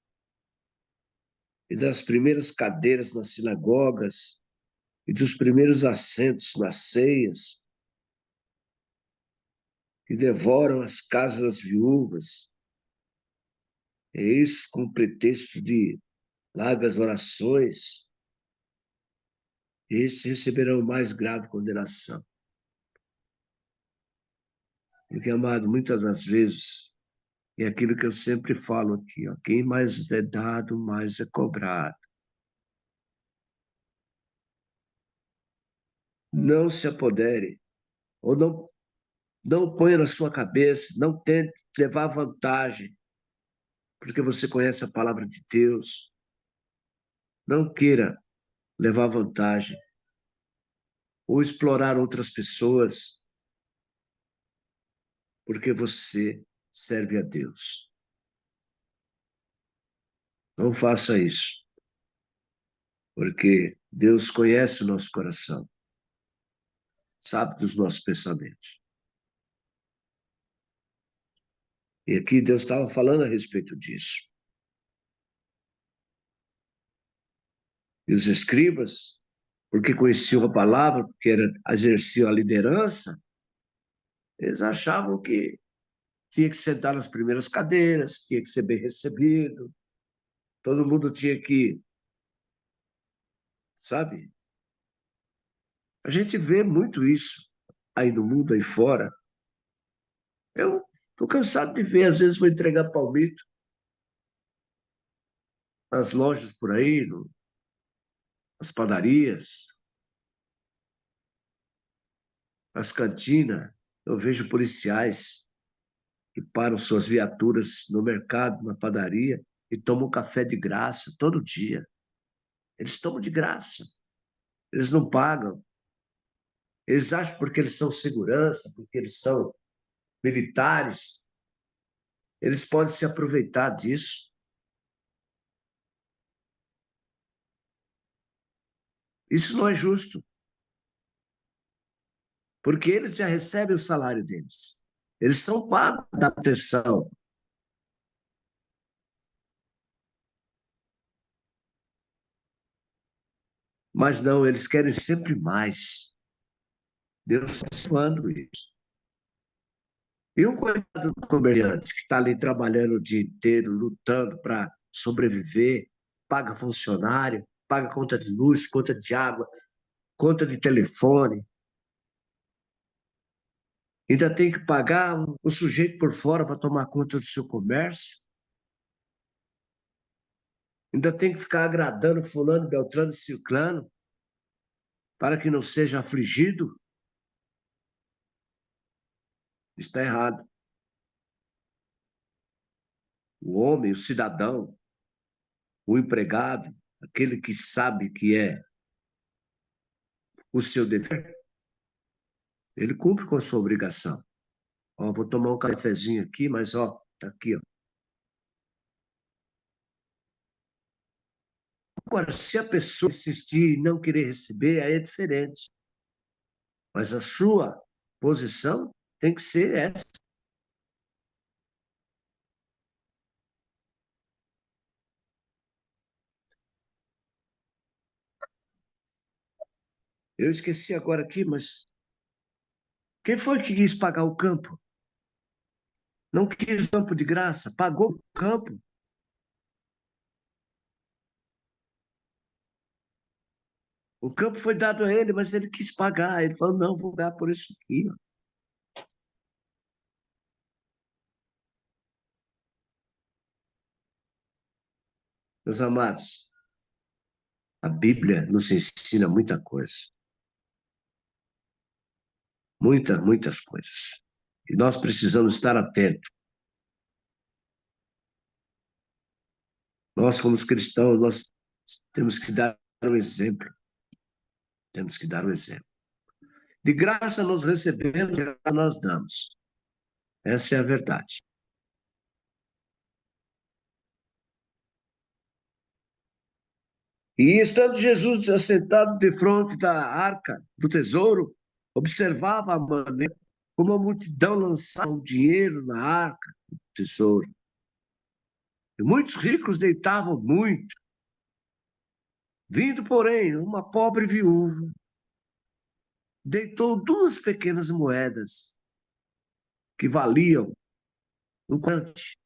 e das primeiras cadeiras nas sinagogas e dos primeiros assentos nas ceias, que devoram as casas das viúvas. É isso com o pretexto de largas orações. Estes receberão mais grave condenação. Porque, amado, muitas das vezes, é aquilo que eu sempre falo aqui, quem mais é dado, mais é cobrado. Não se apodere, ou não ponha na sua cabeça, não tente levar vantagem, porque você conhece a palavra de Deus. Não queira levar vantagem ou explorar outras pessoas, porque você serve a Deus. Não faça isso, porque Deus conhece o nosso coração, sabe dos nossos pensamentos. E aqui Deus estava falando a respeito disso. E os escribas, porque conheciam a palavra, porque exerciam a liderança, eles achavam que tinha que sentar nas primeiras cadeiras, tinha que ser bem recebido, todo mundo tinha que, sabe? A gente vê muito isso aí no mundo, aí fora. Eu estou cansado de ver, às vezes vou entregar palmito nas lojas por aí, nas padarias, nas cantinas, eu vejo policiais que param suas viaturas no mercado, na padaria, e tomam café de graça todo dia. Eles tomam de graça, eles não pagam. Eles acham porque eles são segurança, porque eles são militares, eles podem se aproveitar disso. Isso não é justo, porque eles já recebem o salário deles. Eles são pagos da proteção. Mas não, eles querem sempre mais. Deus está falando isso. E o coitado do comerciante que está ali trabalhando o dia inteiro, lutando para sobreviver, paga funcionário, paga conta de luz, conta de água, conta de telefone, ainda tem que pagar o sujeito por fora para tomar conta do seu comércio, ainda tem que ficar agradando fulano, beltrano e ciclano para que não seja afligido. Está errado. O homem, o cidadão, o empregado, aquele que sabe que é o seu dever, ele cumpre com a sua obrigação. Ó, vou tomar um cafezinho aqui, mas ó, tá aqui, ó. Agora, se a pessoa insistir e não querer receber, aí é diferente. Mas a sua posição tem que ser essa. Eu esqueci agora aqui, mas quem foi que quis pagar o campo? Não quis campo de graça, pagou o campo. O campo foi dado a ele, mas ele quis pagar. Ele falou, não, vou dar por isso aqui. Ó. Meus amados, a Bíblia nos ensina muita coisa. Muitas coisas. E nós precisamos estar atentos. Nós, como cristãos, nós temos que dar um exemplo. Temos que dar um exemplo. De graça nós recebemos, de graça nós damos. Essa é a verdade. E estando Jesus assentado de frente da arca do tesouro, observava a maneira como a multidão lançava o dinheiro na arca do tesouro. E muitos ricos deitavam muito. Vindo, porém, uma pobre viúva, deitou 2 pequenas moedas que valiam um quante.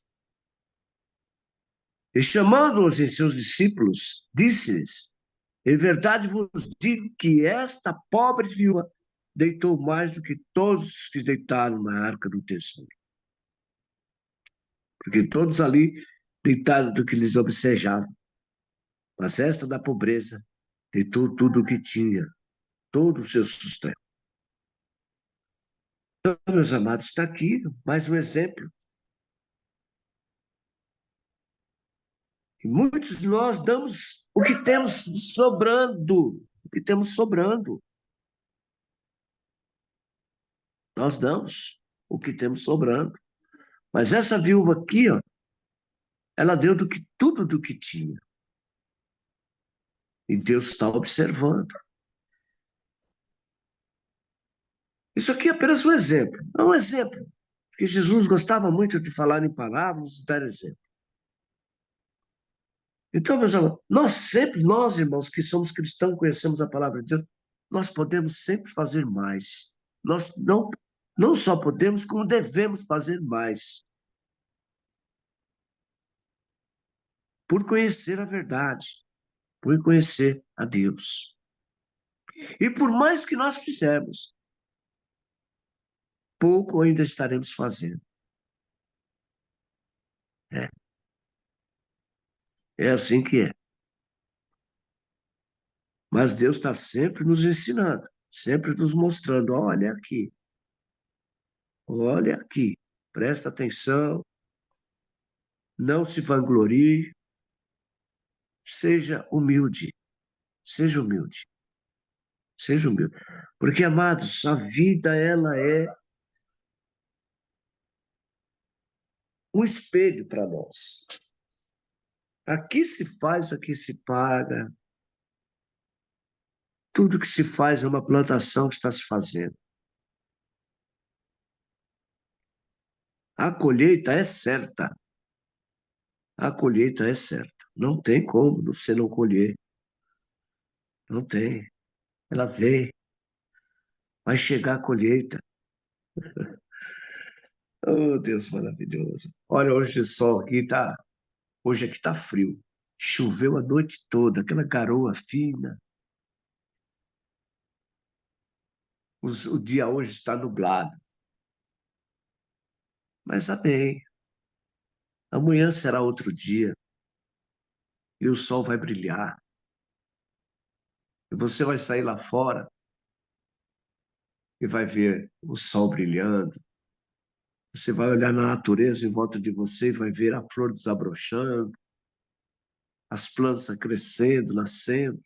E chamando-os em seus discípulos, disse-lhes: em verdade vos digo que esta pobre viúva deitou mais do que todos os que deitaram na arca do tesouro. Porque todos ali deitaram do que lhes obsejava. Mas esta da pobreza deitou tudo o que tinha, todo o seu sustento. Então, meus amados, está aqui mais um exemplo. E muitos de nós damos o que temos sobrando, o que temos sobrando. Nós damos o que temos sobrando. Mas essa viúva aqui, ó, ela deu tudo do que tinha. E Deus está observando. Isso aqui é apenas um exemplo. É um exemplo. Porque Jesus gostava muito de falar em parábolas e dar exemplo. Então, meus amados, nós, irmãos, que somos cristãos, conhecemos a palavra de Deus, nós podemos sempre fazer mais. Nós não só podemos, como devemos fazer mais. Por conhecer a verdade, por conhecer a Deus. E por mais que nós fizermos, pouco ainda estaremos fazendo. É, é assim que é. Mas Deus está sempre nos ensinando, sempre nos mostrando, olha aqui, presta atenção, não se vanglorie, seja humilde, seja humilde, seja humilde. Porque, amados, a vida, ela é um espelho para nós. Aqui se faz, aqui se paga. Tudo que se faz é uma plantação que está se fazendo. A colheita é certa. A colheita é certa. Não tem como você não colher. Não tem. Ela vem. Vai chegar a colheita. Oh, Deus maravilhoso. Olha, hoje o sol aqui tá. Hoje aqui tá frio. Choveu a noite toda, aquela garoa fina. O dia hoje está nublado. Mas amém. Amanhã será outro dia e o sol vai brilhar. E você vai sair lá fora e vai ver o sol brilhando. Você vai olhar na natureza em volta de você e vai ver a flor desabrochando, as plantas crescendo, nascendo.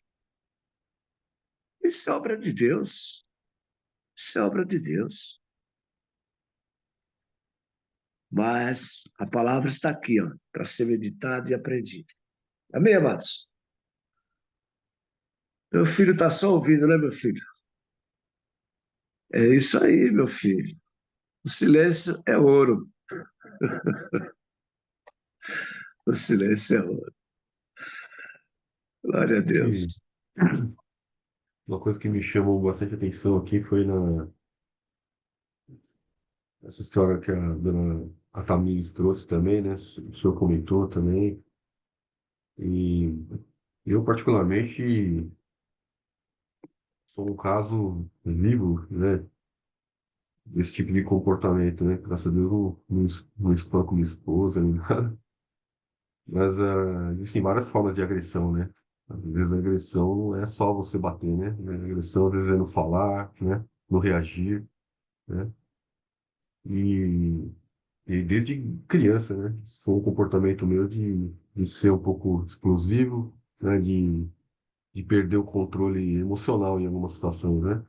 Isso é obra de Deus. Isso é obra de Deus. Mas a palavra está aqui, ó, para ser meditada e aprendida. Amém, amados? Meu filho está só ouvindo, né, meu filho? É isso aí, meu filho. O silêncio é ouro. O silêncio é ouro. Glória a Que Deus. uma coisa que me chamou bastante atenção aqui foi essa história que a dona Tamires trouxe também, né? O senhor comentou também. E eu, particularmente, sou um caso vivo, né? Desse tipo de comportamento, né? Graças a Deus, não espanco minha esposa, nem nada. Mas existem várias formas de agressão, né? Às vezes a agressão não é só você bater, né? A agressão às vezes é no falar, né? No reagir, né? E, e desde criança, né? Foi um comportamento meu de ser um pouco explosivo, né? De perder o controle emocional em algumas situações, né?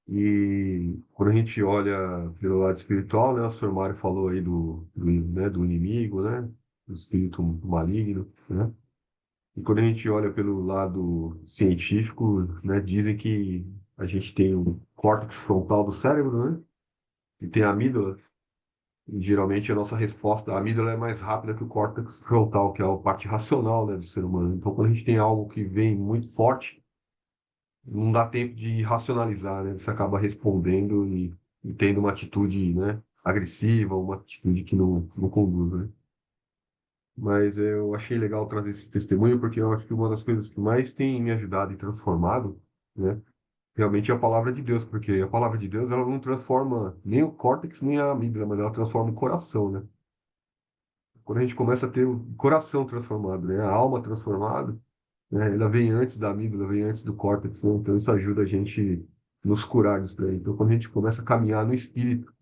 E quando a gente olha pelo lado espiritual, né? O senhor Mário falou aí né? Do inimigo, né? Do espírito maligno, né? E quando a gente olha pelo lado científico, né, dizem que a gente tem o córtex frontal do cérebro, né, e tem a amígdala. E geralmente a nossa resposta, a amígdala é mais rápida que o córtex frontal, que é a parte racional, né, do ser humano. Então, quando a gente tem algo que vem muito forte, não dá tempo de racionalizar, né? Você acaba respondendo e tendo uma atitude, né, agressiva, uma atitude que não conduz, né? Mas eu achei legal trazer esse testemunho porque eu acho que uma das coisas que mais tem me ajudado e transformado, né, realmente é a palavra de Deus, porque a palavra de Deus ela não transforma nem o córtex nem a amígdala, mas ela transforma o coração, né? Quando a gente começa a ter o coração transformado, né, a alma transformada, né, ela vem antes da amígdala, vem antes do córtex, né? Então isso ajuda a gente nos curar disso daí. Então quando a gente começa a caminhar no espírito,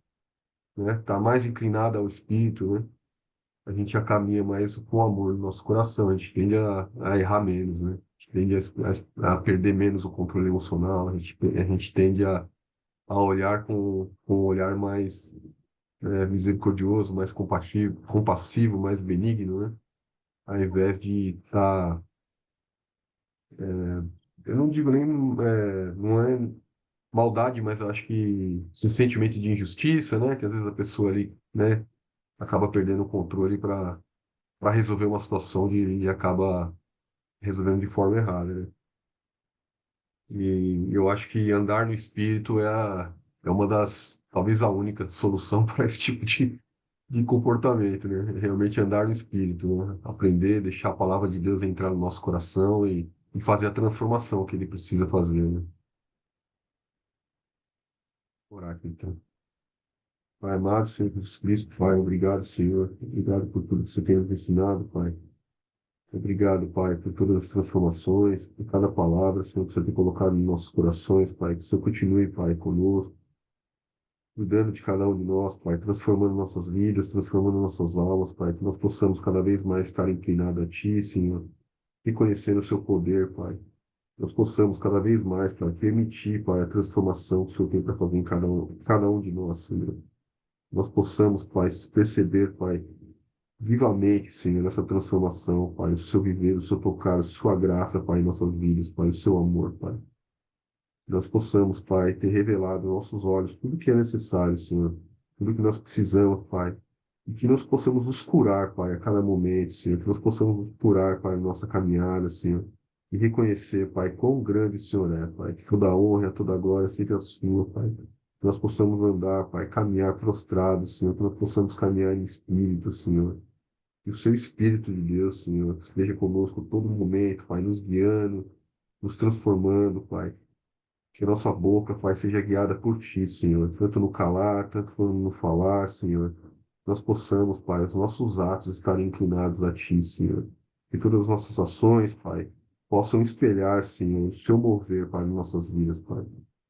né, tá mais inclinado ao espírito, né? A gente já caminha mais com amor no nosso coração, a gente tende a errar menos, né? A gente tende a perder menos o controle emocional, a gente tende a olhar com um olhar mais misericordioso, mais compassivo, mais benigno, né? Ao invés de estar, eu não digo nem, não é maldade, mas eu acho que esse sentimento de injustiça, né? Que às vezes a pessoa ali, né, acaba perdendo o controle para resolver uma situação e acaba resolvendo de forma errada, né? E eu acho que andar no espírito é uma das, talvez a única solução para esse tipo de comportamento, né? Realmente andar no espírito, né? Aprender, deixar a palavra de Deus entrar no nosso coração e fazer a transformação que ele precisa fazer, né? Orar aqui, então. Pai amado, Senhor Jesus Cristo, Pai, obrigado, Senhor. Obrigado por tudo que você tem nos ensinado, Pai. Obrigado, Pai, por todas as transformações, por cada palavra, Senhor, que você tem colocado em nossos corações, Pai. Que o Senhor continue, Pai, conosco, cuidando de cada um de nós, Pai, transformando nossas vidas, transformando nossas almas, Pai. Que nós possamos cada vez mais estar inclinados a Ti, Senhor, reconhecendo o Seu poder, Pai. Nós possamos cada vez mais, Pai, permitir, Pai, a transformação que o Senhor tem para fazer em cada um de nós, Senhor. Nós possamos, Pai, perceber, Pai, vivamente, Senhor, essa transformação, Pai, o seu viver, o seu tocar, a sua graça, Pai, em nossas vidas, Pai, o seu amor, Pai. Nós possamos, Pai, ter revelado aos nossos olhos tudo que é necessário, Senhor, tudo que nós precisamos, Pai, e que nós possamos nos curar, Pai, a cada momento, Senhor, que nós possamos nos curar, Pai, na nossa caminhada, Senhor. e reconhecer, Pai, quão grande o Senhor é, Pai, que toda a honra, toda a glória seja sua, Pai. Que nós possamos andar, Pai, caminhar prostrados, Senhor, que nós possamos caminhar em espírito, Senhor. Que o seu Espírito de Deus, Senhor, esteja conosco todo momento, Pai, nos guiando, nos transformando, Pai. Que a nossa boca, Pai, seja guiada por Ti, Senhor, tanto no calar, tanto no falar, Senhor. Nós possamos, Pai, os nossos atos estarem inclinados a Ti, Senhor. Que todas as nossas ações, Pai, possam espelhar, Senhor, o Seu mover, Pai, nas nossas vidas, Pai.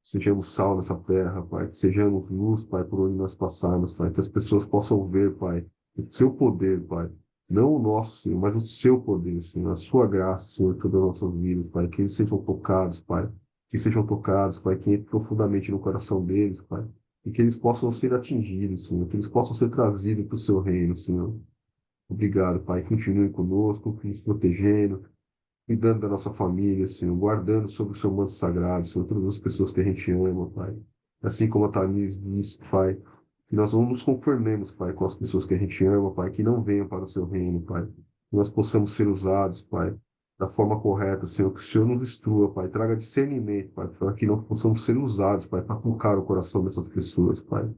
Sejamos sal nessa terra, Pai. Que sejamos luz, Pai, por onde nós passarmos, Pai. Que as pessoas possam ver, Pai, o Seu poder, Pai. Não o nosso, Senhor, mas o Seu poder, Senhor. A Sua graça, Senhor, em todas as nossas vidas, Pai. Que eles sejam tocados, Pai. Que sejam tocados, Pai. Que entre profundamente no coração deles, Pai. E que eles possam ser atingidos, Senhor. Que eles possam ser trazidos para o Seu reino, Senhor. Obrigado, Pai. Continue conosco, nos protegendo, cuidando da nossa família, Senhor, guardando sobre o seu manto sagrado, Senhor, todas as pessoas que a gente ama, Pai. Assim como a Thaís disse, Pai, que nós não nos conformemos, Pai, com as pessoas que a gente ama, Pai, que não venham para o seu reino, Pai. Que nós possamos ser usados, Pai, da forma correta, Senhor, que o Senhor nos instrua, Pai, traga discernimento, Pai, para que não possamos ser usados, Pai, para tocar o coração dessas pessoas, Pai.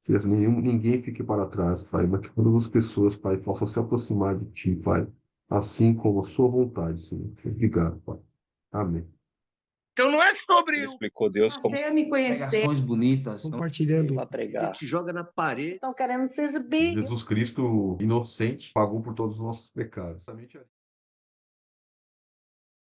Que ninguém fique para trás, Pai, mas que todas as pessoas, Pai, possam se aproximar de Ti, Pai, assim como a Sua vontade, Senhor. Obrigado, Pai. Amém. Então não é sobre Ele explicou Deus como Passei a me conhecer. Pregações bonitas. compartilhando. Para A pregar. gente joga na parede. Estão querendo se exibir. Jesus Cristo, inocente, pagou por todos os nossos pecados.